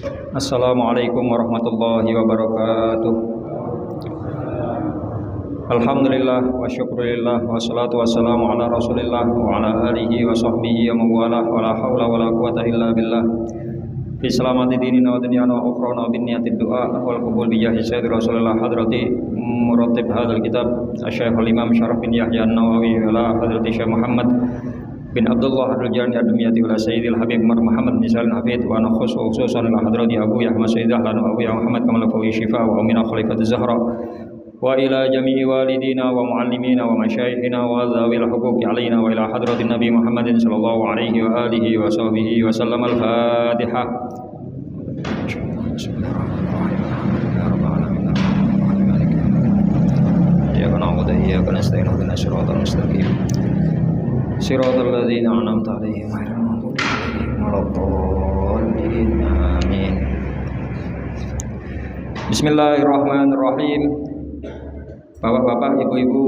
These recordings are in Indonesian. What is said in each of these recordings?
Assalamualaikum warahmatullahi wabarakatuh. Alhamdulillah wa syukurillah wa salatu wassalamu ala rasulillah wa ala alihi wa sahbihi wa mawalah wa la hawla wa la quwata illa billah fi salamati dinina wa dunyana wa ukhrana bin niyatid du'a wal qubul bi jahi sayyid rasulillah hadrati muratib hadzal kitab asy-syaikh al-imam Syaraf bin Yahya an-Nawawi wa la hadrati Syekh Muhammad bin Abdullah al-Jani ad-Dumyati wa sayyidil habib Muhammad bin Salim Hafid wa ana khususan ila hadrati Abu Yahya Sayyidah lan Abu Muhammad kamal fawi syifa wa amina khalifatul zahra wa ila jami'i walidina wa muallimina wa masyayikhina wa zawil huquqi alaina wa ila hadratin Nabi Muhammadin sallallahu alaihi wa alihi wa sahbihi wa sallam al-Fatihah. Iyyaka na'budu wa iyyaka nasta'in ihdinas siratal mustaqim siratal ladzina an'amta 'alaihim ghairil maghdubi 'alaihim waladdallin. Amin. Bismillahirrahmanirrahim. Bapak-bapak, ibu-ibu,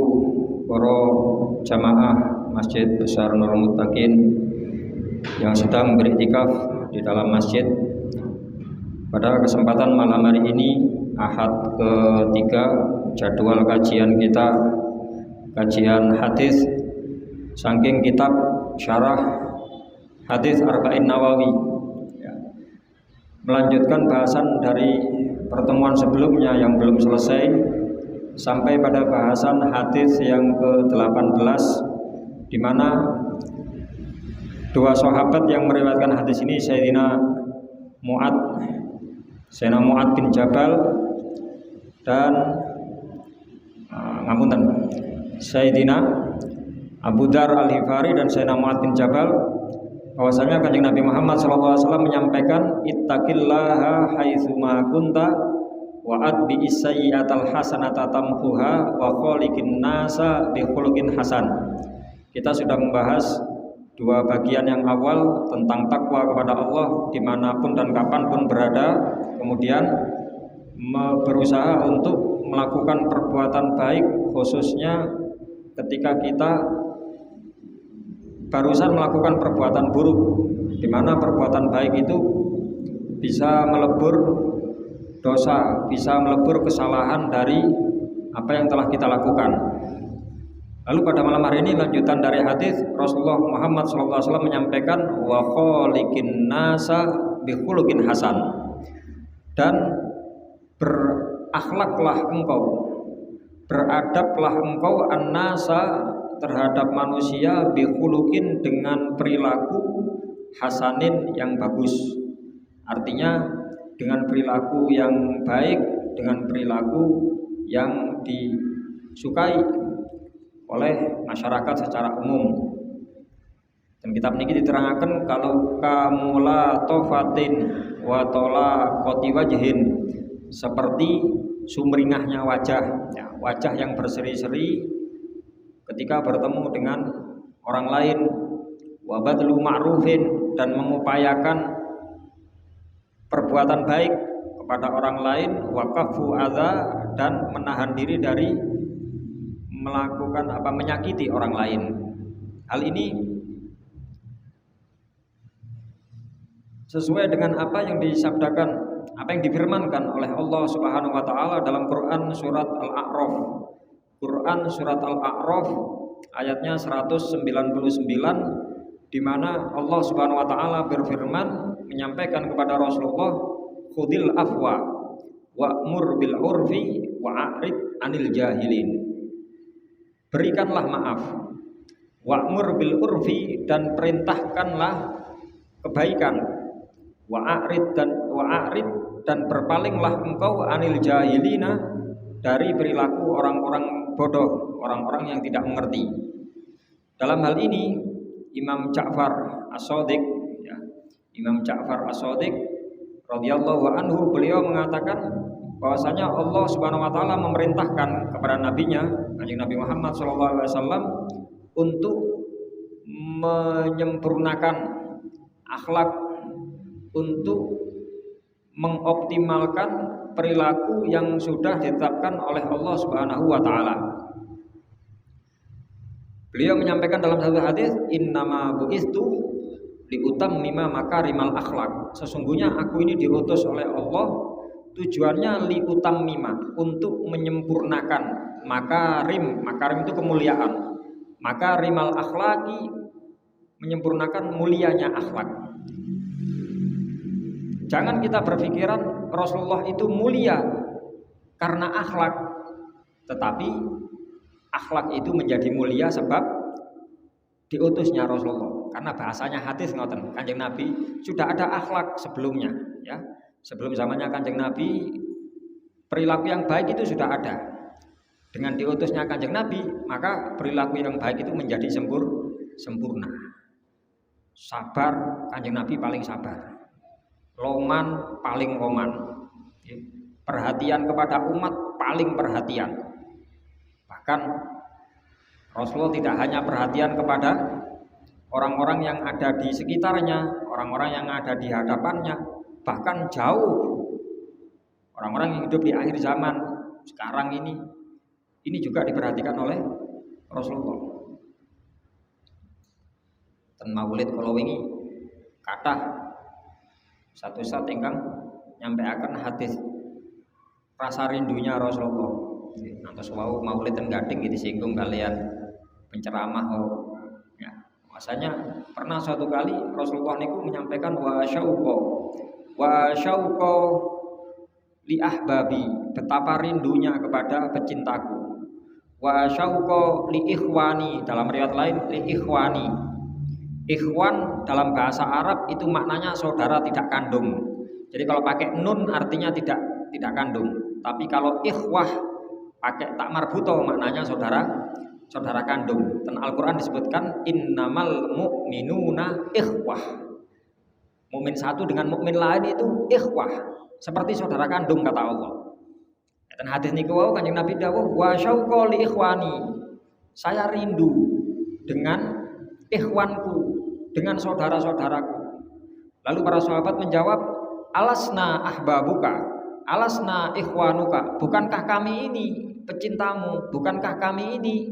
para jamaah Masjid Besar Nurul Muttaqin yang sedang beriktikaf di dalam masjid, pada kesempatan malam hari ini Ahad ketiga, jadwal kajian kita kajian hadis saking kitab Syarah Hadis Arba'in Nawawi, melanjutkan bahasan dari pertemuan sebelumnya yang belum selesai sampai pada bahasan hadis yang ke-18, di mana dua sahabat yang meriwayatkan hadis ini, Sayyidina Mu'ad bin Jabal dan Sayyidina Abu Dar al-Hifari dan Sayyidina Mu'ad bin Jabal, bahwasanya Kanjeng Nabi Muhammad SAW menyampaikan ittaqillaha haitsuma kunta wa adbi sayyi'atal hasanata tamhuha wa khaliqin nasa bi khuluqin hasan. Kita sudah membahas dua bagian yang awal tentang takwa kepada Allah dimanapun dan kapanpun berada, kemudian berusaha untuk melakukan perbuatan baik, khususnya ketika kita barusan melakukan perbuatan buruk, di mana perbuatan baik itu bisa melebur dosa, bisa melebur kesalahan dari apa yang telah kita lakukan. Lalu pada malam hari ini lanjutan dari hadis Rasulullah Muhammad SAW menyampaikan wa khaliqin nasa bi khuluqin hasan, dan berakhlaklah engkau, beradablah engkau an-nasa terhadap manusia bi khuluqin dengan perilaku hasanin yang bagus. Artinya dengan perilaku yang baik, dengan perilaku yang disukai oleh masyarakat secara umum. Dan kitab ini diterangkan kalau kamula tofatin wa tola koti wajhin, seperti sumringahnya wajah, wajah yang berseri-seri ketika bertemu dengan orang lain, wa badlu ma'rufin, dan mengupayakan perbuatan baik kepada orang lain, waqafu adza, dan menahan diri dari melakukan menyakiti orang lain. Hal ini sesuai dengan apa yang disabdakan, apa yang difirmankan oleh Allah Subhanahu wa taala dalam Quran surat Al-A'raf. Quran surat Al-A'raf ayatnya 199, di mana Allah Subhanahu wa taala berfirman menyampaikan kepada Rasulullah, khudil afwa wa'mur bil urfi wa'rid anil jahilin. Berikanlah maaf, wa'mur bil urfi, dan perintahkanlah kebaikan, wa'rid dan berpalinglah engkau anil jahilina, dari perilaku orang-orang bodoh, orang-orang yang tidak mengerti. Dalam hal ini Imam Ja'far As-Shadiq radhiyallahu anhu, beliau mengatakan bahwasanya Allah Subhanahu wa taala memerintahkan kepada nabinya Kanjeng Nabi Muhammad sallallahu alaihi wasallam untuk menyempurnakan akhlak, untuk mengoptimalkan perilaku yang sudah ditetapkan oleh Allah Subhanahu wa taala. Beliau menyampaikan dalam satu hadis, innama bu'istu liutammima makarimal akhlak. Sesungguhnya aku ini diutus oleh Allah tujuannya liutammima, untuk menyempurnakan makarim. Makarim itu kemuliaan. Makarimal akhlaki, menyempurnakan mulianya akhlak. Jangan kita berpikiran Rasulullah itu mulia karena akhlak, tetapi akhlak itu menjadi mulia sebab diutusnya Rasulullah. Karena bahasanya hadis ngoten, Kanjeng Nabi sudah ada akhlak sebelumnya, ya. Sebelum zamannya Kanjeng Nabi, perilaku yang baik itu sudah ada. Dengan diutusnya Kanjeng Nabi, maka perilaku yang baik itu menjadi sempurna. Sabar, Kanjeng Nabi paling sabar. Loman paling roman. Perhatian kepada umat paling perhatian. Bahkan Rasulullah tidak hanya perhatian kepada orang-orang yang ada di sekitarnya, orang-orang yang ada di hadapannya, bahkan jauh orang-orang yang hidup di akhir zaman sekarang ini juga diperhatikan oleh Rasulullah. Ten maulid kala wingi kathah satu saat ingkang nyampaikan hadis rasa rindunya Rasulullah. Nantos wau maulid ten gading disinggung kalian penceramah ya. Masanya pernah suatu kali Rasulullah niku menyampaikan wa syauqa li ahbabi, betapa rindunya kepada pecintaku. Wa syauqa li ikhwani, dalam riwayat lain li ikhwani. Ikhwan dalam bahasa Arab itu maknanya saudara tidak kandung. Jadi kalau pakai nun artinya tidak kandung. Tapi kalau ikhwah pakai tak marbuto maknanya saudara kandung. Dan Al-Quran disebutkan innamal mu'minuna ikhwah. Mukmin satu dengan mukmin lain itu ikhwah, seperti saudara kandung kata Allah. Dan hadis niku wau Kanjeng Nabi dawuh wa syauqa li ikhwani. Saya rindu dengan ikhwanku, dengan saudara-saudaraku. Lalu para sahabat menjawab, alasna ahbabuka, alasna ikhwanuka. Bukankah kami ini pecintamu? Bukankah kami ini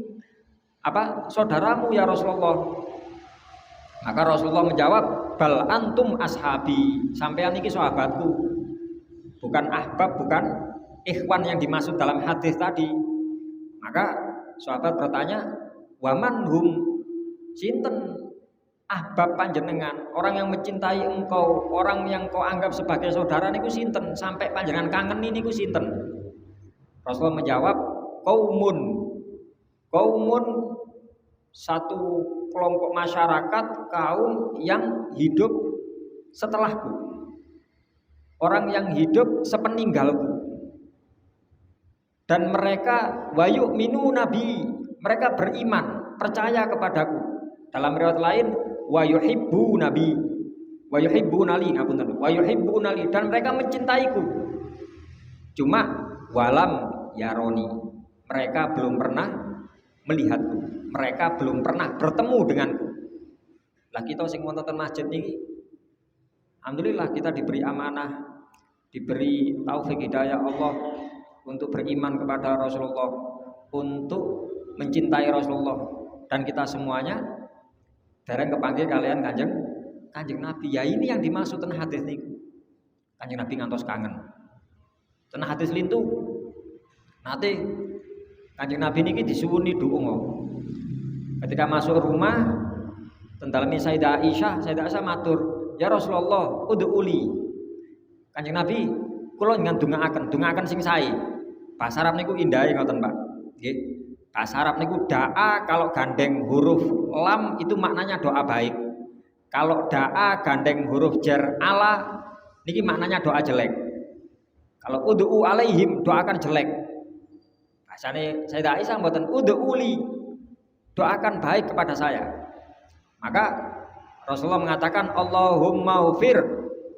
saudaramu ya Rasulullah? Maka Rasulullah menjawab, bal antum ashabi, sampean iki sahabatku. Bukan ahbab, bukan ikhwan yang dimaksud dalam hadis tadi. Maka sahabat bertanya, waman hum, sinten ahbab panjenengan, orang yang mencintai engkau, orang yang kau anggap sebagai saudara niku sinten, sampai panjenengan kangen niku sinten? Rasulullah menjawab, kaumun satu kelompok masyarakat, kaum yang hidup setelahku, orang yang hidup sepeninggalku, dan mereka wayu'minu nabi, mereka beriman, percaya kepadaku. Dalam riwayat lain wayuhibbu nabi, wayuhibbunali, wayuhibbunali, dan mereka mencintaiku. Cuma walam yaroni, mereka belum pernah melihatku, mereka belum pernah bertemu denganku. Lah kita sing wonten masjid niki, alhamdulillah kita diberi amanah, diberi taufik hidayah Allah untuk beriman kepada Rasulullah, untuk mencintai Rasulullah, dan kita semuanya dereng kepanggil kalian Kanjeng Nabi. Ya ini yang dimaksud ten hadis niku. Kanjeng Nabi ngantos kangen. Ten hadis lintu nate Kanjeng Nabi niki disuwuni donga. Ketika masuk rumah ten daleme Sayyidah Aisyah matur, "Ya Rasulullah, ud'uli." Kanjeng Nabi, kula njenengan dongaaken sing sae. Bahasa Arab niku indah ngoten, Pak. Nggih. Bahasa Arab niku da'a kalau gandeng huruf lam itu maknanya doa baik. Kalau da'a gandeng huruf jar ala niki maknanya doa jelek. Kalau ud'u alaihim, doakan jelek. Bahasane Sayyidah Aisyah mboten ud'uli, doakan baik kepada saya. Maka Rasulullah mengatakan Allahumma ufir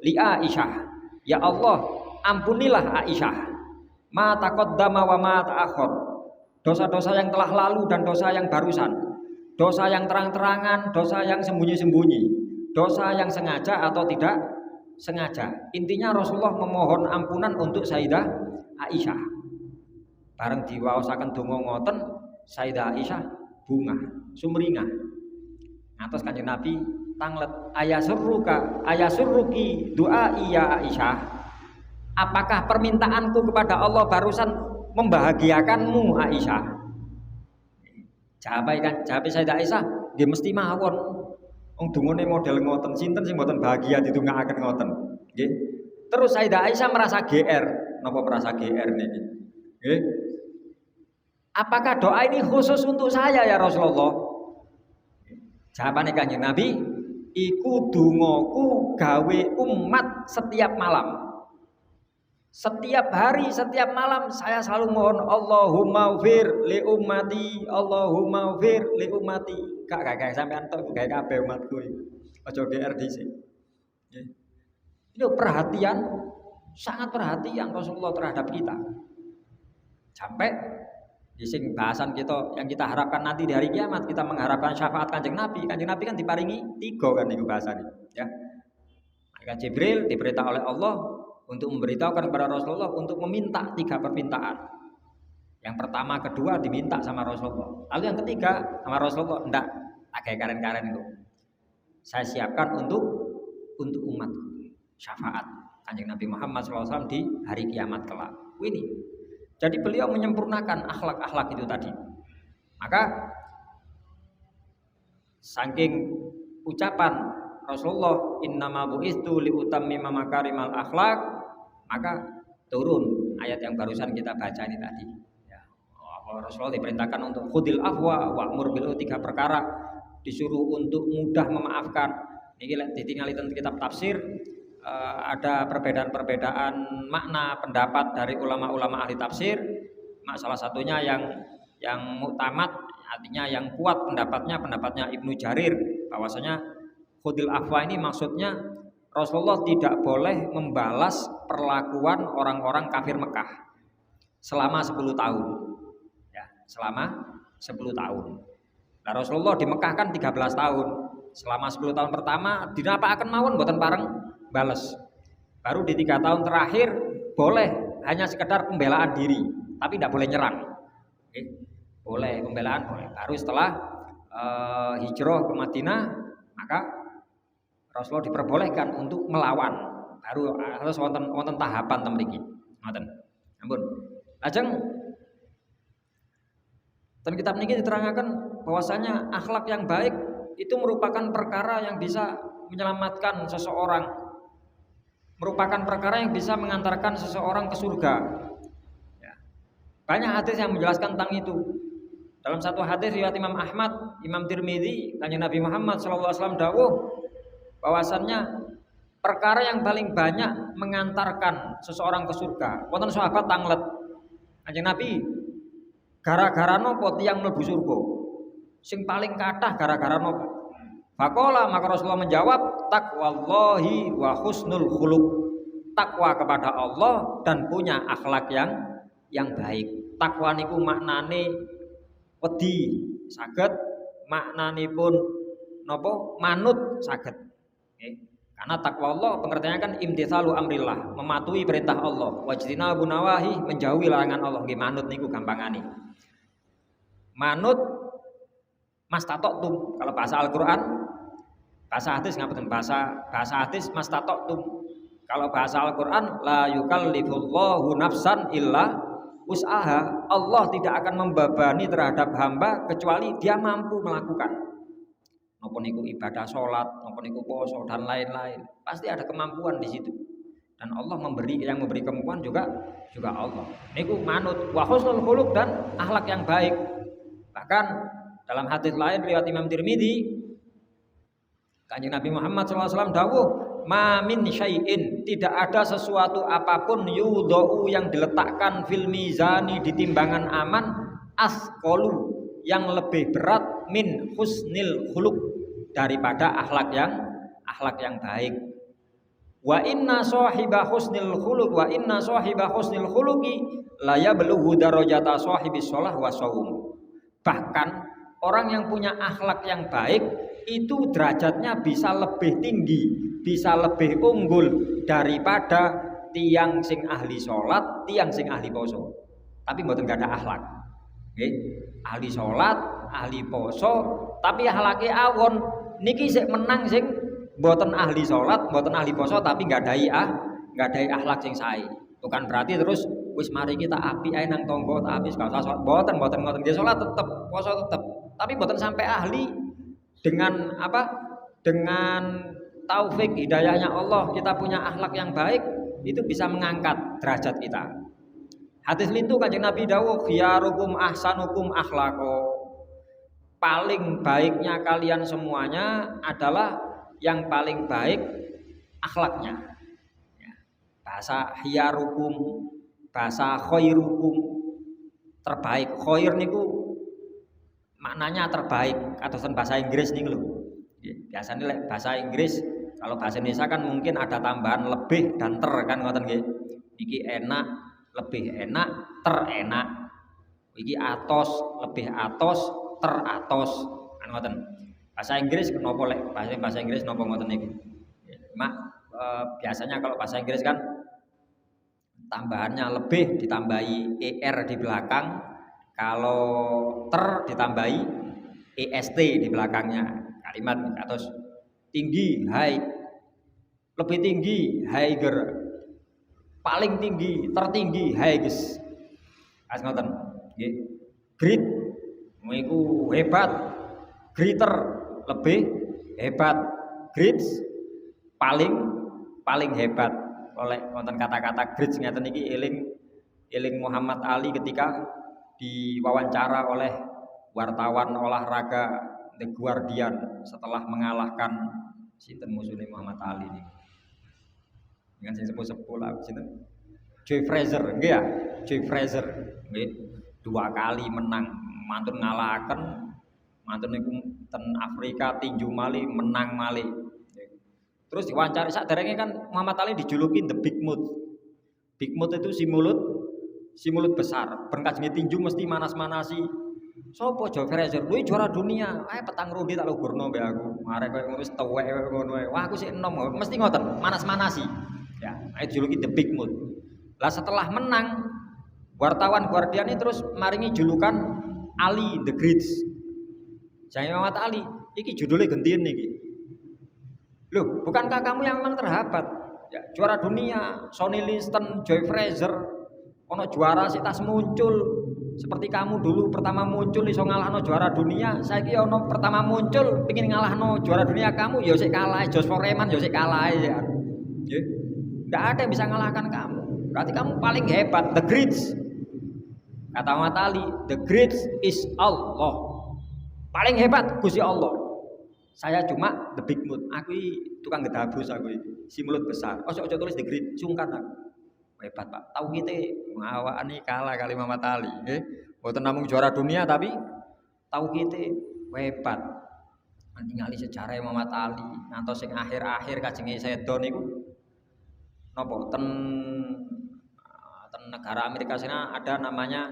li Aisyah. Ya Allah, ampunilah Aisyah. Ma taqaddama wa ma ta'akhkhar. Dosa-dosa yang telah lalu dan dosa yang barusan, dosa yang terang-terangan, dosa yang sembunyi-sembunyi, dosa yang sengaja atau tidak sengaja. Intinya Rasulullah memohon ampunan untuk Sayyidah Aisyah. Bareng diwaosaken donga ngoten, Sayyidah Aisyah bunga, sumringah. Ngantos Kanjeng Nabi tanglet ayasurruki doa iya Aisyah. Apakah permintaanku kepada Allah barusan membahagiakanmu Aisyah? Jawab Sayyidah Aisyah, nggih mesti mawon. Wong dungane model ngoten, sinten sing mboten bahagia didongaaken ngoten. Nggih. Terus Sayyidah Aisyah merasa GR. Napa merasa GR niki? Nggih. Apakah doa ini khusus untuk saya ya Rasulullah? Jawabane Kanjeng Nabi, iku dongaku gawe umat setiap malam. Setiap hari, setiap malam saya selalu mohon Allahumma ghfir li ummati, Allahumma ghfir li ummati. Gak sampean tok gawe kabeh umatku iki. Aja GR dhisik. Nggih. Ini perhatian, sangat perhatian Rasulullah terhadap kita. Sampai di sing bahasan kita yang kita harapkan nanti di hari kiamat, kita mengharapkan syafaat Kanjeng Nabi. Kanjeng Nabi kan diparingi 3 kan niku bahasane, ya. Malaikat Jibril diperintah oleh Allah untuk memberitahukan kepada Rasulullah untuk meminta 3 permintaan. Yang pertama, kedua diminta sama Rasulullah. Lalu yang ketiga sama Rasulullah, enggak, agak karen-karen itu. Saya siapkan untuk umat syafaat Kanjeng Nabi Muhammad SAW di hari kiamat kelak. Ini. Jadi beliau menyempurnakan akhlak-akhlak itu tadi. Maka saking ucapan Rasulullah innama bu'istu liutammima makarimal akhlak, maka turun ayat yang barusan kita baca ini tadi. Ya, Rasulullah diperintahkan untuk khudil afwa wa'mur bil 3 perkara, disuruh untuk mudah memaafkan. Ini ditinggali tentang kitab tafsir. Ada perbedaan-perbedaan makna pendapat dari ulama-ulama ahli tafsir. Salah satunya yang muktamad, artinya yang kuat pendapatnya Ibnu Jarir, bahwasanya khudil afwa ini maksudnya Rasulullah tidak boleh membalas perlakuan orang-orang kafir Mekah selama 10 tahun. Ya, selama 10 tahun. Nah, Rasulullah di Mekah kan 13 tahun. Selama 10 tahun pertama dinapaaken mawon mboten pareng bales. Baru di 3 tahun terakhir boleh hanya sekedar pembelaan diri, tapi tidak boleh nyerang. Oke. Boleh pembelaan, boleh. Baru setelah hijrah ke Madinah, maka Rasulullah diperbolehkan untuk melawan. Baru harus wonten tahapan ten mriki. Ngoten. Ampun. Lajeng dan kitab niki diterangkan bahwasanya akhlak yang baik itu merupakan perkara yang bisa menyelamatkan seseorang, merupakan perkara yang bisa mengantarkan seseorang ke surga. Ya. Banyak hadis yang menjelaskan tentang itu. Dalam satu hadis riwayat Imam Ahmad, Imam Tirmidzi, Kanjeng Nabi Muhammad SAW dawuh bahwasannya perkara yang paling banyak mengantarkan seseorang ke surga. Wonten sahabat tanglet, Kanjeng Nabi, gara-gara nopo tiyang mlebu surga? Sing paling kathah gara-gara nopo? Faqala, maka Rasulullah menjawab, taqwallahi wa husnul khuluq. Takwa kepada Allah dan punya akhlak yang baik. Takwa niku maknane wedi saged, maknanipun napa manut saged. Okay. Karena takwa Allah pengertiannya kan imtitsalu amrillah, mematuhi perintah Allah, wajtinabun nawahi, menjauhi larangan Allah. Nggih manut niku gampangane. Manut mastata'tum kalau bahasa Al-Qur'an, bahasa hadis ngapunten, bahasa hadis mastata'tum. Kalau bahasa Al-Qur'an la yukallifullahu nafsan illa wus'aha. Allah tidak akan membebani terhadap hamba kecuali dia mampu melakukan. Napa niku ibadah salat, napa niku puasa dan lain-lain. Pasti ada kemampuan di situ. Dan Allah yang memberi kemampuan juga Allah. Niku manut wa husnul khuluq dan akhlak yang baik. Bahkan dalam hadis lain riwayat Imam Tirmidzi, Kanjeng Nabi Muhammad SAW dawuh, ma min syai'in, tidak ada sesuatu apapun yudau yang diletakkan fil mizani di timbangan aman asqalu yang lebih berat min husnil khuluq daripada akhlak yang baik. Wa inna sahiba husnil khuluq wa inna sahiba husnil khuluqi la yablughu darajata sahibis shalah wa shaum. Bahkan orang yang punya akhlak yang baik itu derajatnya bisa lebih tinggi, bisa lebih unggul daripada tiang sing ahli sholat, tiang sing ahli poso. Tapi mboten gak ada akhlak. Okay? Ahli sholat, ahli poso, tapi akhlake awon, niki sik menang sing mboten ahli salat, mboten ahli poso tapi nggadahi akhlak sing sae. Bukan berarti terus wis mari kita api ae nang tangga tak api gak usah salat. Mboten ngoten. Nggih salat tetep, poso tetep. Tapi mboten sampai ahli dengan apa? Dengan taufik hidayahnya Allah, kita punya akhlak yang baik, itu bisa mengangkat derajat kita. Hadis itu Kanjeng Nabi dawuh, khiyarukum ahsanukum akhlaqo. Paling baiknya kalian semuanya adalah yang paling baik akhlaknya. Bahasa khiyarukum, bahasa khairukum, terbaik. Khair niku maknanya terbaik. Kadosan bahasa Inggris niku lho. Biasanya bahasa Inggris, kalau bahasa Indonesia kan mungkin ada tambahan lebih dan ter kan ngoten nggih. Iki enak, lebih enak, terenak. Iki atos, lebih atos, teratos kan ngoten. Bahasa Inggris kenapa lek bahasa Inggris napa ngoten niku. Biasanya kalau bahasa Inggris kan tambahannya lebih ditambahi er di belakang, kalau ter ditambahi est di belakangnya. Kalimat atau tinggi, high, lebih tinggi, higher, paling tinggi, tertinggi, highest. As ngoten. Nggih. Great iku hebat, greater lebih hebat, great paling hebat. Oleh wonten kata-kata great ngeten iki eling Muhammad Ali ketika diwawancara oleh wartawan olahraga The Guardian setelah mengalahkan sinten musuhnya Muhammad Ali ini. Dengan sing sepuh-sepuh lah sinten? Joe Frazier, nggih ya? Joe Frazier nggih 2 kali menang, mantun ngalahaken mantun niku ten Afrika tinju malih menang malih. Terus diwawancara saderenge kan Muhammad Ali dijuluki the Big Mouth. Big Mouth itu si mulut besar. Berkajenge tinju mesti manas-manasi. Sopo Joe Frazier, lu juara dunia, petang rundi tak lugurno mbek aku. Arek koyo ngono wis tuwek koyo ngono ae. Wah aku sik enom, mesti ngoten, manas-manasi. Ya, juluki the Big Mouth. Lah setelah menang, wartawan Guardian ini terus maringi julukan Ali the Great. Saya Muhammad Ali, iki judulnya gantian niki. Loh, bukankah kamu yang memang terhebat? Ya, juara dunia, Sonny Liston, Joe Frazier, ono juara sik tas muncul. Seperti kamu dulu pertama muncul iso ngalahno juara dunia, saiki ono pertama muncul pengin ngalahno juara dunia kamu ya sik kalah, Josh Foreman ya sik kalah ya. Nggih. Enggak ada yang bisa ngalahkan kamu. Berarti kamu paling hebat, the greats. Kata Muhammad Ali, the greats is Allah. Paling hebat Gusti Allah. Saya cuma the big mouth. Aku tukang gedabus aku iki. Si mulut besar. Ojo tulis the great, sungkan aku. Hebat Pak, tahu kita ngawakani kalah kali Muhammad Ali, Mboten namung juara dunia tapi tahu kita hebat. Ningali sejarah Muhammad Ali, ngantos sing akhir-akhir kajenge sedo niku napa ten negara Amerika sana ada namanya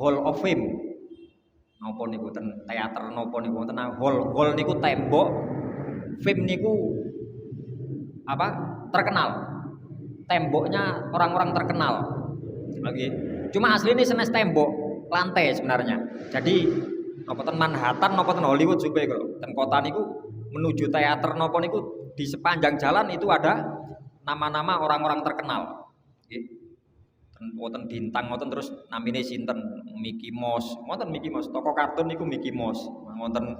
Hall of Fame. Napa niku ten teater napa niku wonten hall niku tembok, fame niku apa? Terkenal. Temboknya orang-orang terkenal. Oke. Cuma asli ini senes tembok, lantai sebenarnya. Jadi napa ten Manhattan, napa ten Hollywood juga kok. Ten kota niku menuju teater napa niku di sepanjang jalan itu ada nama-nama orang-orang terkenal. Nggih. Ten bintang ngoten terus namine sinten? Mickey Mouse. Wonten Mickey Mouse, tokoh kartun niku Mickey Mouse. Wonten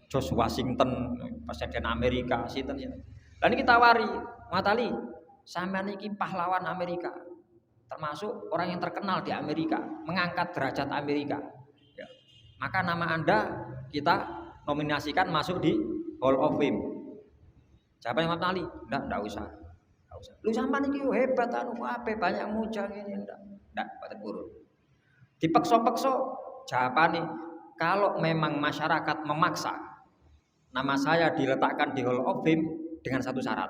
George Washington, presiden Amerika, sinten. Lah niki tawari, Muhammad Ali, sampean iki pahlawan Amerika, termasuk orang yang terkenal di Amerika, mengangkat derajat Amerika. Ya. Maka nama Anda kita nominasikan masuk di Hall of Fame. Siapa yang Muhammad Ali? Enggak usah. Lu sampean iki hebat anu ape banyak muja ngene ndak boten urut. Dipeksa-peksa jawabane kalau memang masyarakat memaksa nama saya diletakkan di Hall of Fame dengan satu syarat.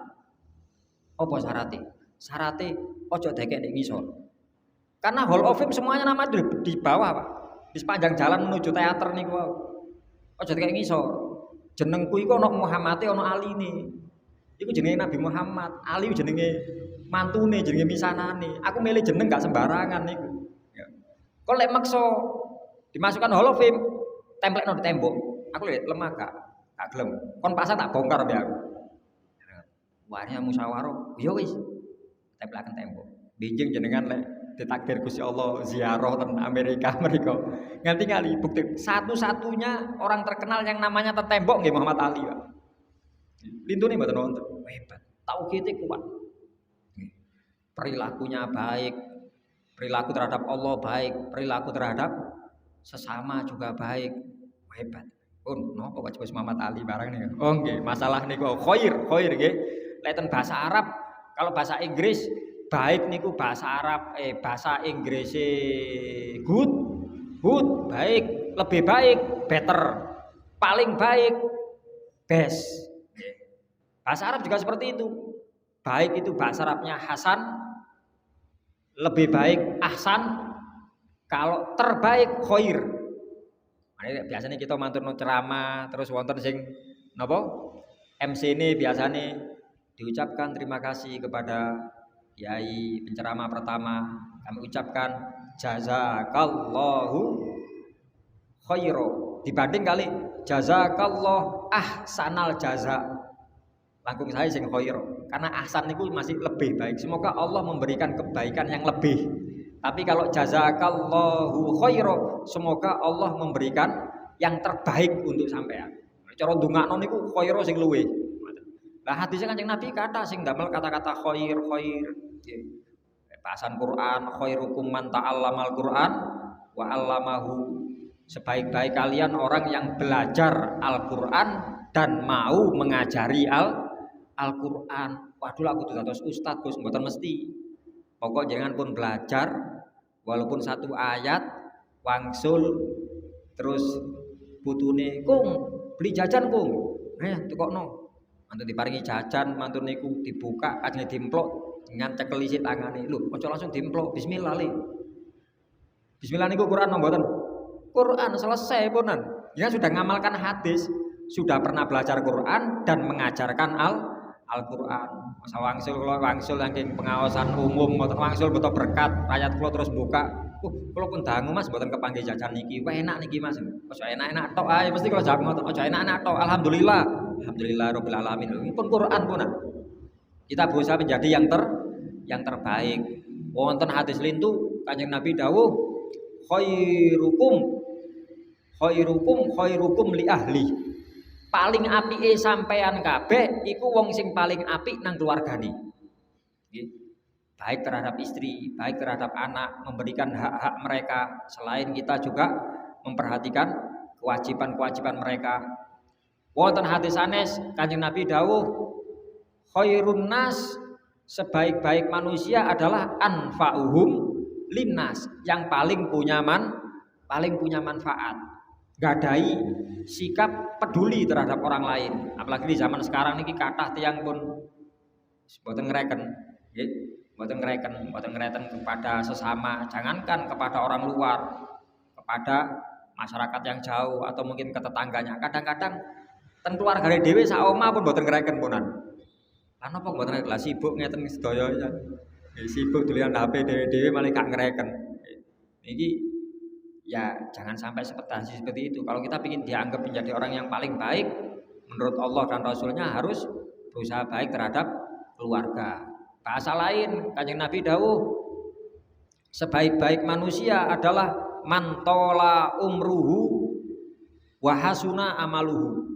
Apa syaratnya? Syaratnya ojo dekek nek ngisor. Karena Hall of Fame semuanya nama di bawah, Pak. Di sepanjang jalan menuju teater niku. Ojo dekek ngisor. Jenengku iku ana Muhammad ana Aline. Iku jenenge Nabi Muhammad, Ali jenenge mantune, jenenge misanane. Aku milih jeneng gak sembarangan niku. Ya. Kok lek maksa dimasukkan Hall of Fame, template di tembok. Aku lihat lemah gak gak gelem. Kon pasang tak bongkar ya aku. Warnya musyawarah, ya wis. Templaken tembok. Benjing jenengan lek ditakdir Gusti Allah ziarah teng Amerika mereka. Nganti ngali bukti satu-satunya orang terkenal yang namanya tetembok nggih Muhammad Ali, Pak. Lintune mboten wonten. Hebat. Tauhide kuat. Perilakunya baik, perilaku terhadap Allah baik, perilaku terhadap sesama juga baik. Hebat. Napa kok wis Muhammad Ali barang nih. Oh nggih, masalah niku khair nggih. Lek bahasa Arab, kalau bahasa Inggris baik niku bahasa Arab bahasa Inggris good, baik, lebih baik, better, paling baik, best. Bahasa Arab juga seperti itu. Baik itu bahasa Arabnya hasan, lebih baik ahsan, kalau terbaik khair. Biasanya kita mantur ceramah terus wonten sing napa? MC ini biasanya diucapkan terima kasih kepada Kiai penceramah pertama. Kami ucapkan jazakallahu khairan. Dibanding kali jazakallahu ahsanal jaza. Langkung saya sing khair. Karena ahsan itu masih lebih baik. Semoga Allah memberikan kebaikan yang lebih. Tapi kalau jazakallahu khairan, semoga Allah memberikan yang terbaik untuk sampean. Cara ndongakno niku khaira sing luwih. Lah hadis Kanjeng Nabi kata sing damel kata-kata khair. Bahasan Quran, khairukum man ta'allamal Quran wa 'allamahu. Sebaik-baik kalian orang yang belajar Al-Qur'an dan mau mengajari Al-Qur'an. Waduh aku dados ustaz Gus, mboten mesti. Pokok jangan pun belajar walaupun satu ayat wangsul terus putune kung beli jajan kung. Tukokno. Mantu diparingi jajan, mantu niku dibuka ajeng dimplok dengan cekel isi tangane. Lho, aja langsung dimplok. Bismillah li. Bismillah niku Quran mboten? Quran selesai punan. Ya sudah ngamalkan hadis, sudah pernah belajar Quran dan mengajarkan Al-Quran. Masa wangsul saking pengawasan umum, mboten wangsul beto berkat, rakyat kula terus buka. Kula pun dangu Mas mboten kepanggih jajan niki. Wah enak niki Mas. Aja enak-enak tok ae mesti kula jawab ngoten. Aja enak-enak tok. Alhamdulillah. Alhamdulillahirabbil alamin. Ini pun Quran punan. Kita berusaha menjadi yang terbaik. Wonten hadis lintu Kanjeng Nabi dawuh khairukum li ahli. Paling apike sampean kabeh iku wong sing paling apik nang keluargane. Baik terhadap istri, baik terhadap anak, memberikan hak-hak mereka. Selain kita juga memperhatikan kewajiban-kewajiban mereka. Wonten hadis sanes Kanjeng Nabi dawuh khairun nas, sebaik-baik manusia adalah anfa'uhum linnas, yang paling punya manfaat. Gadai sikap peduli terhadap orang lain. Apalagi di zaman sekarang ini kathah tiyang pun mboten ngreken, nggih, mboten ngreken kepada sesama, jangankan kepada orang luar, kepada masyarakat yang jauh atau mungkin ke tetangganya. Kadang-kadang ten keluargane dhewe sak omah pun mboten ngreken punan. Lan napa mboten ngreken? Lah sibuk ngeten sedaya ya. Sibuk dolan HP dhewe-dhewe malah gak ngreken. Iki ya jangan sampai seperti itu. Kalau kita ingin dianggap menjadi orang yang paling baik menurut Allah dan Rasulnya, harus berusaha baik terhadap keluarga. Bahasa lain Kanjeng Nabi dawuh sebaik-baik manusia adalah mantola umruhu wahasuna amaluhu.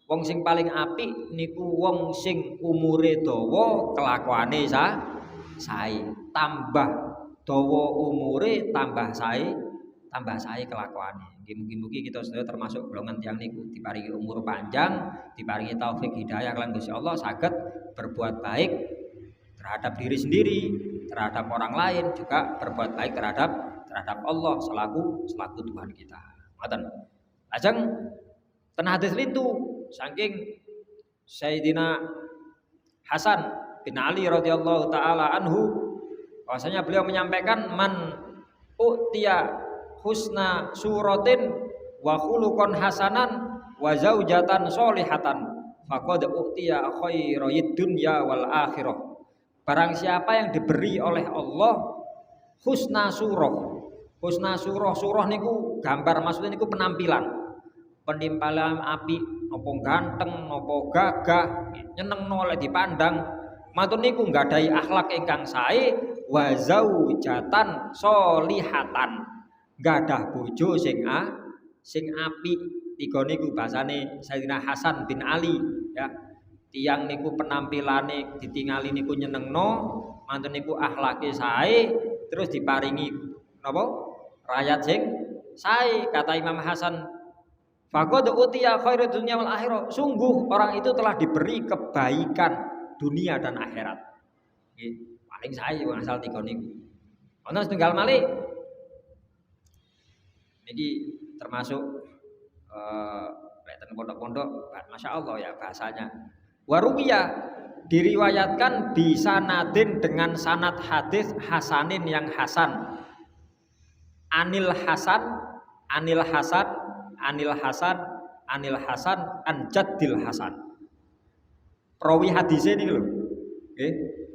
Wong sing paling apik niku wong sing umure dawa kelakuane sae. Tambah dawa umure tambah sae kelakuane. Mugi-mugi kita sedaya termasuk golongan tiyang niku diparingi umur panjang, diparingi taufik hidayah lan Gusti Allah saged berbuat baik terhadap diri sendiri, terhadap orang lain, juga berbuat baik terhadap Allah selaku Tuhan kita. Ngoten. Lajeng ten hadis lintu saking Sayyidina Hasan bin Ali radhiyallahu taala anhu, bahwasanya beliau menyampaikan man utiya husna suratin wa khuluqan hasanan wa zaujatan sholihatan faqad utiya khairayid dunya wal akhirah. Barang siapa yang diberi oleh Allah husna surah. Husna surah niku gambar, maksudnya niku penampilan penimpalan api, nopo ganteng, nopo gagah, nyenengno lek dipandang, mantun niku nggadahi akhlak ingkang sae, wa zaujatan solihatan, gadah bojo sing apik. Tiga niku bahasane Sayyidina Hasan bin Ali ya. Tiang niku penampilane ditingali niku nyenengno, mantun niku akhlake sae, terus diparingi napa? Rakyat sing sae. Kata Imam Hasan, faqad utiya khairu dunya wal akhirah. Sungguh orang itu telah diberi kebaikan dunia dan akhirat. Nggih, paling sae wong asal tiga niku. Ana setunggal malih niki termasuk pondok-pondok, masya Allah ya bahasanya. Waruwiya diriwayatkan bisa nadin dengan sanad hadis hasanin yang hasan. Anil Hasan an Jaddil Hasan. Perawi hadisnya ini loh.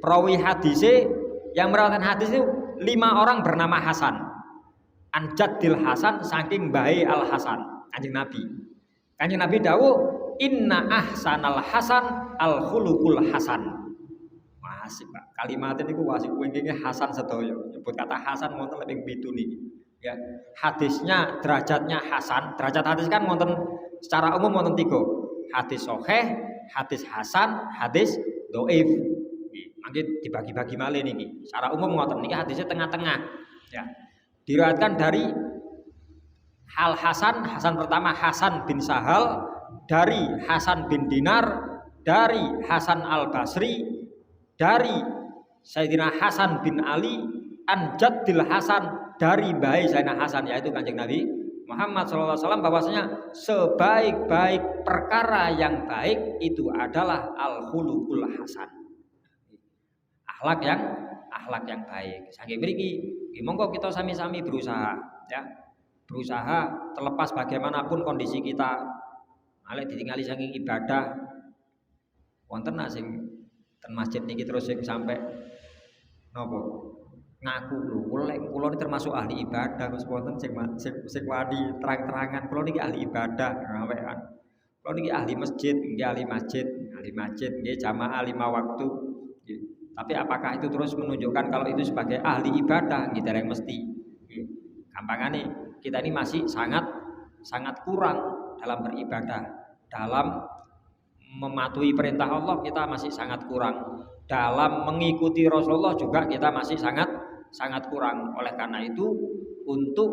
Perawi hadisnya yang meriwayatkan hadis itu 5 orang bernama Hasan. An Jaddil Hasan saking bae Al Hasan. Kanjeng Nabi dawuh inna ahsanal hasan al khuluqul hasan. Masih Pak, kalimat niku wasik wingkinge Hasan sedaya. Nyebut kata Hasan wonten lebih 7 niki. Ya, hadisnya derajatnya Hasan. Derajat hadis kan wonten secara umum wonten 3. Hadis sahih, hadis hasan, hadis dhaif. Mangke dibagi-bagi malih niki. Secara umum ngoten niki hadisnya tengah-tengah. Ya. Diriwayatkan dari Hal Hasan pertama Hasan bin Sahal, dari Hasan bin Dinar, dari Hasan Al Basri, dari Sayyidina Hasan bin Ali, an Jaddil Hasan, dari bayi Sayyidina Hasan yaitu Kanjeng Nabi Muhammad SAW, bahwasanya sebaik-baik perkara yang baik itu adalah al khuluqul hasan. Akhlak yang baik. Saking mriki monggo kita sami-sami berusaha ya. Berusaha terlepas bagaimanapun kondisi kita, malih ditingali saking ibadah wonten sing ten masjid niki terus sing sampai napa ngaku lho kula niki termasuk ahli ibadah, terus wonten sing wani terang-terangan kula niki ahli ibadah ngawekan, kula niki ahli masjid, nggih ahli masjid nggih jamaah 5 waktu. Tapi apakah itu terus menunjukkan kalau itu sebagai ahli ibadah? Nggih dereng mesti. Gampangane kita ini masih sangat kurang dalam beribadah, dalam mematuhi perintah Allah kita masih sangat kurang, dalam mengikuti Rasulullah juga kita masih sangat kurang. Oleh karena itu untuk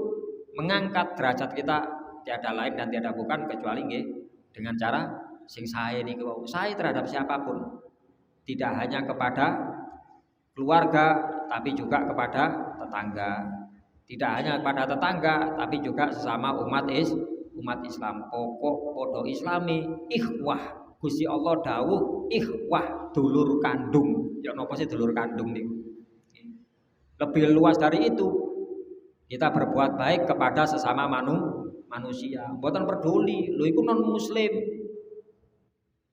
mengangkat derajat kita tiada lain dan tiada bukan kecuali nggih dengan cara sing sae niku sae terhadap siapapun, tidak hanya kepada keluarga tapi juga kepada tetangga. Tidak hanya pada tetangga, tapi juga sesama umat Islam. Pokok podo Islami, ikhwah. Gusti Allah dawuh ikhwah dulur kandung. Ya napa sih dulur kandung niku? Lebih luas dari itu, kita berbuat baik kepada sesama manusia. Mboten peduli, lho iku non muslim.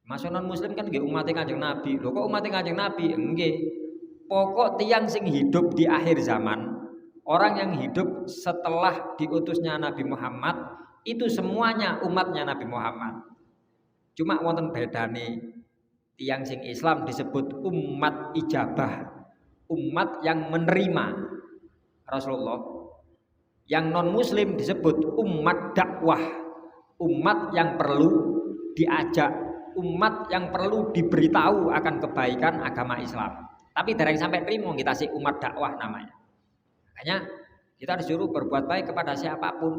Masuk non muslim kan nggih umat Kanjeng Nabi. Lho kok umat Kanjeng Nabi? Nggih. Pokok tiang sing hidup di akhir zaman, orang yang hidup setelah diutusnya Nabi Muhammad itu semuanya umatnya Nabi Muhammad. Cuma wonten bedane, tiang sing Islam disebut umat ijabah, umat yang menerima Rasulullah. Yang non muslim disebut umat dakwah, umat yang perlu diajak, umat yang perlu diberitahu akan kebaikan agama Islam. Tapi dereng sampai trimo kita sih umat dakwah namanya. Makanya kita disuruh berbuat baik kepada siapapun,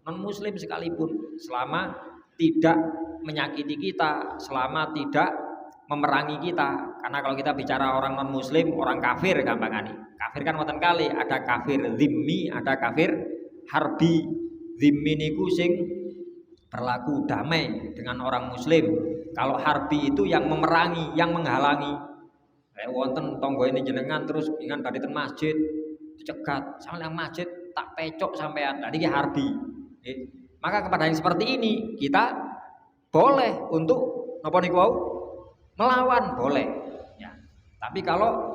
non muslim sekalipun, selama tidak menyakiti kita, selama tidak memerangi kita. Karena kalau kita bicara orang non muslim, orang kafir gampangane. Kafir kan wonten kali, ada kafir zimmi, ada kafir harbi. Zimmi niku sing berlaku damai dengan orang muslim. Kalau harbi itu yang memerangi, yang menghalangi. Wonten tonggo ini jenengan terus ingat badhe ten masjid dicegat, sampeyan masjid tak pecok sampean. Tadi ki harbi. Maka kepada yang seperti ini kita boleh untuk napa niku wau melawan boleh ya. Tapi kalau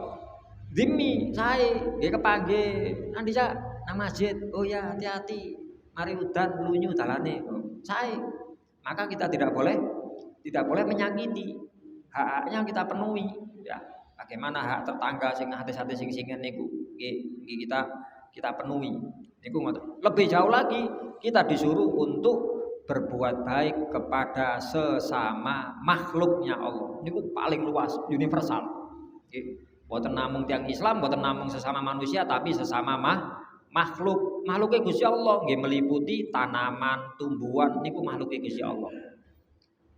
zimmi saya dia kepanggih nanti nang masjid, oh ya hati-hati mari udan lunyu dalane. Saya maka kita tidak boleh menyakiti. Hak-haknya kita penuhi ya. Bagaimana hak tetangga sing hati-hati sing niku kita penuhi. Niku lebih jauh lagi kita disuruh untuk berbuat baik kepada sesama makhluknya Allah. Niku paling luas, universal. Boten namung tiang Islam, boten namung sesama manusia, tapi sesama makhluk. Makhluknya Gusti Allah nggih meliputi tanaman, tumbuhan niku makhluknya Gusti Allah.